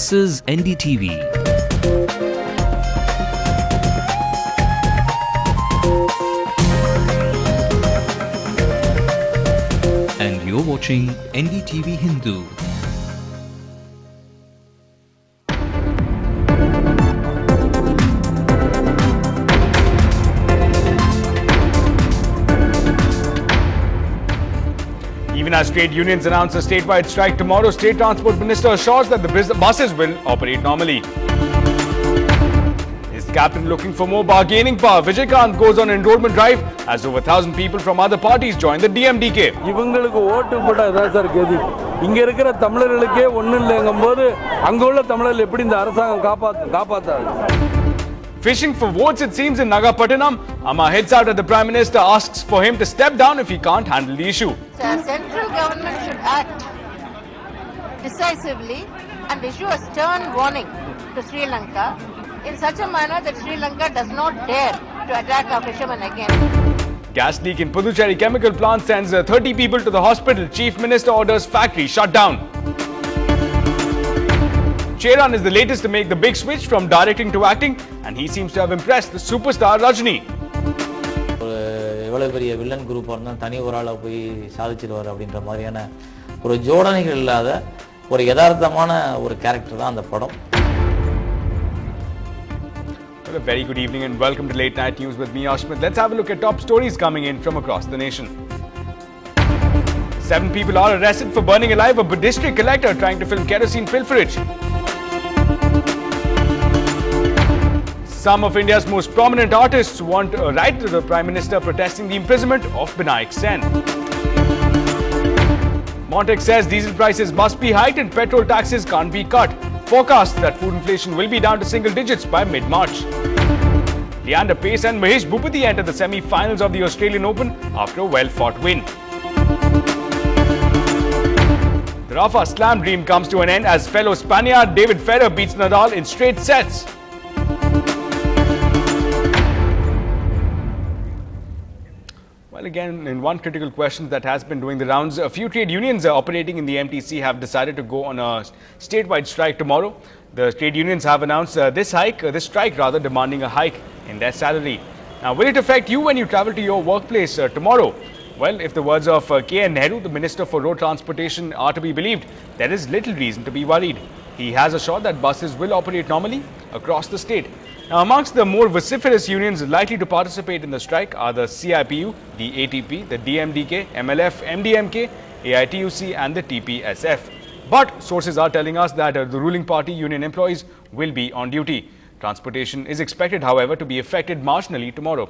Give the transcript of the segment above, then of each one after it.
This is NDTV. And you're watching NDTV Hindu. Even as trade unions announce a statewide strike tomorrow, State Transport Minister assures that the buses will operate normally. Is Captain looking for more bargaining power? Vijaykanth goes on enrollment drive as over 1,000 people from other parties join the DMDK. இவங்களுக்கு ஓட்டு போட்டா இதான் sir கதி. இங்க இருக்கிற தமிழர்களுக்கே ஒண்ணும் இல்லங்கும்போது அங்க உள்ள தமிழர்கள் எப்படி இந்த அரசாங்கம் காப்பாத்தாது? Fishing for votes, it seems, in Nagapattinam. Amma heads out at the Prime Minister, asks for him to step down if he can't handle the issue. The central government should act decisively and issue a stern warning to Sri Lanka in such a manner that Sri Lanka does not dare to attack our fishermen again. Gas leak in Puducherry chemical plant sends 30 people to the hospital. Chief Minister orders factory shut down. Cheran is the latest to make the big switch from directing to acting, and he seems to have impressed the superstar Rajni. எவ்வளவு பெரிய villain group வந்து தனி ஒரு ஆளா போய் சாதிச்சிடுவார் அப்படின்ற மாதிரியான ஒரு ஜோடனைகள் இல்லாத ஒரு யதார்த்தமான ஒரு கேரக்டர் தான் அந்த படம். Well, a very good evening and welcome to Late Night News with me, Ashmit. Let's have a look at top stories coming in from across the nation. 7 people are arrested for burning alive a district collector trying to film kerosene pilferage. Some of India's most prominent artists want a write to the Prime Minister protesting the imprisonment of Binayak Sen. Montek says diesel prices must be hiked and petrol taxes can't be cut. Forecasts that food inflation will be down to single digits by mid-March. Leander Pace and Mahesh Bhupathi enter the semi-finals of the Australian Open after a well-fought win. The Rafa Slam dream comes to an end as fellow Spaniard David Ferrer beats Nadal in straight sets. Well, again, in one critical question that has been doing the rounds, a few trade unions operating in the MTC have decided to go on a statewide strike tomorrow. The trade unions have announced this strike demanding a hike in their salary. Now, will it affect you when you travel to your workplace tomorrow? Well, if the words of K.N. Nehru, the Minister for Road Transportation, are to be believed, there is little reason to be worried. He has assured that buses will operate normally across the state. Now, amongst the more vociferous unions likely to participate in the strike are the CIPU, the ATP, the DMDK, MLF, MDMK, AITUC and the TPSF. But sources are telling us that the ruling party union employees will be on duty. Transportation is expected, however, to be affected marginally tomorrow.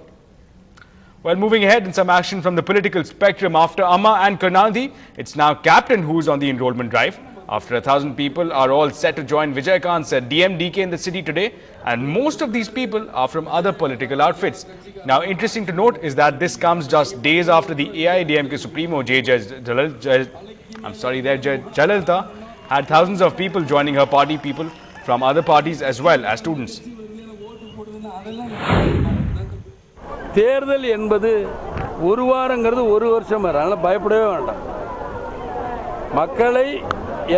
Well, moving ahead in some action from the political spectrum, after Amma and Karnaldi, it's now Captain who's on the enrollment drive. After 1,000 people are all set to join Vijaykanth's DMDK in the city today, and most of these people are from other political outfits. Now, interesting to note is that this comes just days after the AIADMK Supremo Jayalalitha had thousands of people joining her party, people from other parties as well as students. தேர்தல் என்பது ஒரு வாரங்கிறது ஒரு வருஷம் அதனால பயப்படவே வேண்டாம். மக்களை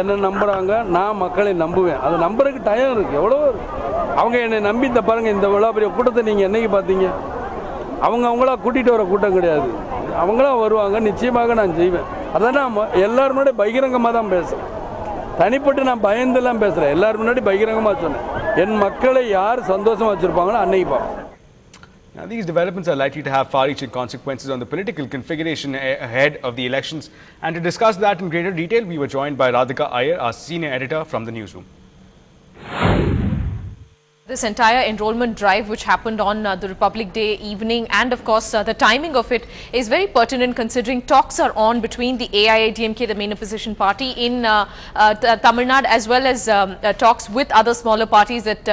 என்ன நம்புறாங்க, நான் மக்களை நம்புவேன். அது நம்பருக்கு டைம் இருக்கு, எவ்வளவு அவங்க என்னை நம்பி இந்த பாருங்க இந்த இவ்வளவு பெரிய கூட்டத்தை நீங்க என்னைக்கு பார்த்தீங்க? அவங்களா கூட்டிட்டு வர கூட்டம் கிடையாது. அவங்களா வருவாங்க, நிச்சயமாக நான் செய்வேன். அதான் நான் எல்லாரும் முன்னாடி பகிரங்கமாக தான் பேசுறேன். தனிப்பட்டு நான் பயந்தெல்லாம் பேசுறேன். எல்லாரும் முன்னாடி பகிரங்கமாக சொன்னேன். என் மக்களை யார் சந்தோஷமா வச்சிருப்பாங்களோ அன்னைக்கு பார்ப்போம். Now, these developments are likely to have far-reaching consequences on the political configuration ahead of the elections. And to discuss that in greater detail, we were joined by Radhika Iyer, our senior editor from the newsroom. This entire enrollment drive which happened on the Republic Day evening, and of course the timing of it is very pertinent considering talks are on between the AIADMK, the main opposition party in Tamil Nadu, as well as talks with other smaller parties that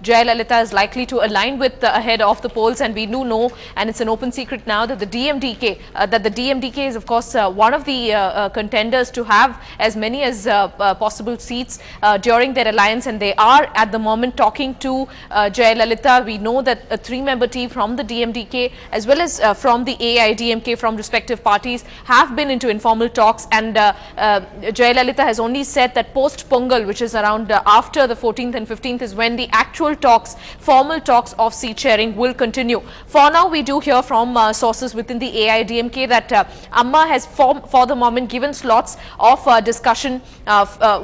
Jayalalitha is likely to align with ahead of the polls. And we do know, and it's an open secret now, that the DMDK is of course one of the contenders to have as many as possible seats during their alliance, and they are at the moment talking to Jayalalitha. We know that a 3-member team from the DMDK as well as from the AIDMK from respective parties have been into informal talks, and Jayalalitha has only said that post-Pongal, which is around after the 14th and 15th, is when the actual talks, formal talks of seat sharing will continue. For now, we do hear from sources within the AIDMK that Amma has for the moment given slots of discussion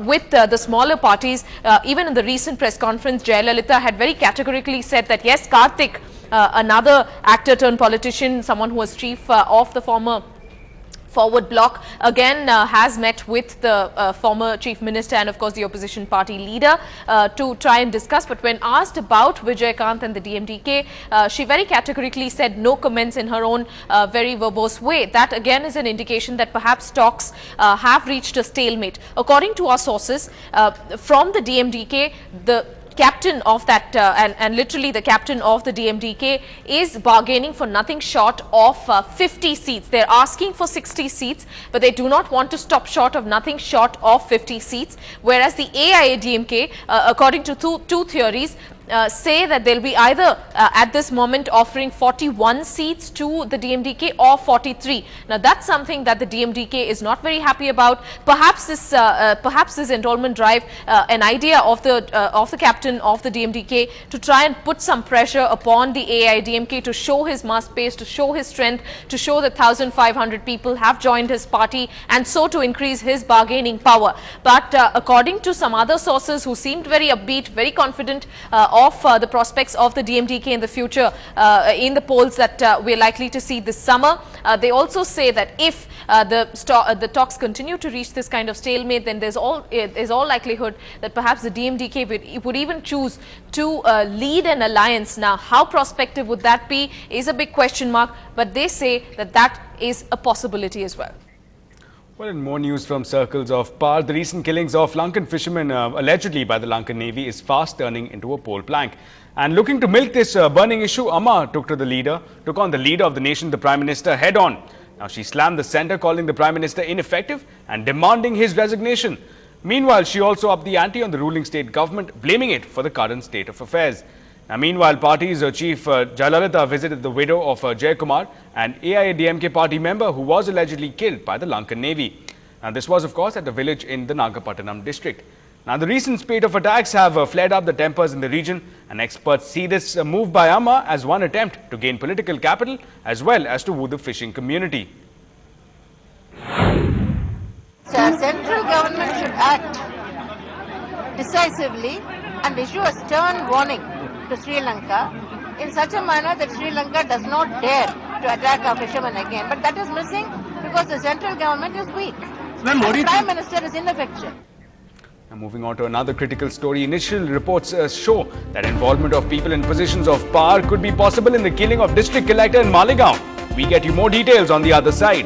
with the smaller parties. Even in the recent press conference, Jayalalitha had very categorically said that yes, Karthik, another actor turned politician, someone who was chief of the former Forward Bloc, again has met with the former chief minister and of course the opposition party leader to try and discuss. But when asked about Vijaykanth and the DMDK, she very categorically said no comments in her own very verbose way. That again is an indication that perhaps talks have reached a stalemate. According to our sources from the DMDK, the captain of that and literally the captain of the DMDK is bargaining for nothing short of 50 seats. They're asking for 60 seats, but they do not want to stop short of nothing short of 50 seats. Whereas the AIADMK, according to two theories, say that they'll be either at this moment offering 41 seats to the DMDK or 43. Now that's something that the DMDK is not very happy about. Perhaps this enrollment drive, an idea of the captain of the DMDK to try and put some pressure upon the AIDMK to show his mass base, to show his strength, to show that 1,500 people have joined his party, and so to increase his bargaining power. But according to some other sources who seemed very upbeat, very confident of the prospects of the DMDK in the future in the polls that we're likely to see this summer, they also say that if the talks continue to reach this kind of stalemate, then there's all likelihood that perhaps the DMDK would even choose to lead an alliance. Now, how prospective would that be is a big question mark, but they say that that is a possibility as well. Well, in more news from circles of power, the recent killings of Lankan fishermen allegedly by the Lankan Navy is fast turning into a pole plank. And looking to milk this burning issue, Amma took on the leader of the nation, the Prime Minister, head on. Now she slammed the centre, calling the Prime Minister ineffective and demanding his resignation. Meanwhile, she also upped the ante on the ruling state government, blaming it for the current state of affairs. Now, meanwhile, party's chief Jayalalitha visited the widow of Jayakumar, an AIADMK party member who was allegedly killed by the Lankan Navy. Now, this was, of course, at a village in the Nagapattinam district. Now, the recent spate of attacks have flared up the tempers in the region, and experts see this move by Amma as one attempt to gain political capital as well as to woo the fishing community. So, central government should act decisively and issue a stern warning to Sri Lanka in such a manner that Sri Lanka does not dare to attack our fishermen again. But that is missing because the central government is weak. The Prime Minister is ineffective. Now, moving on to another critical story, initial reports show that involvement of people in positions of power could be possible in the killing of District Collector in Malegaon. We get you more details on the other side.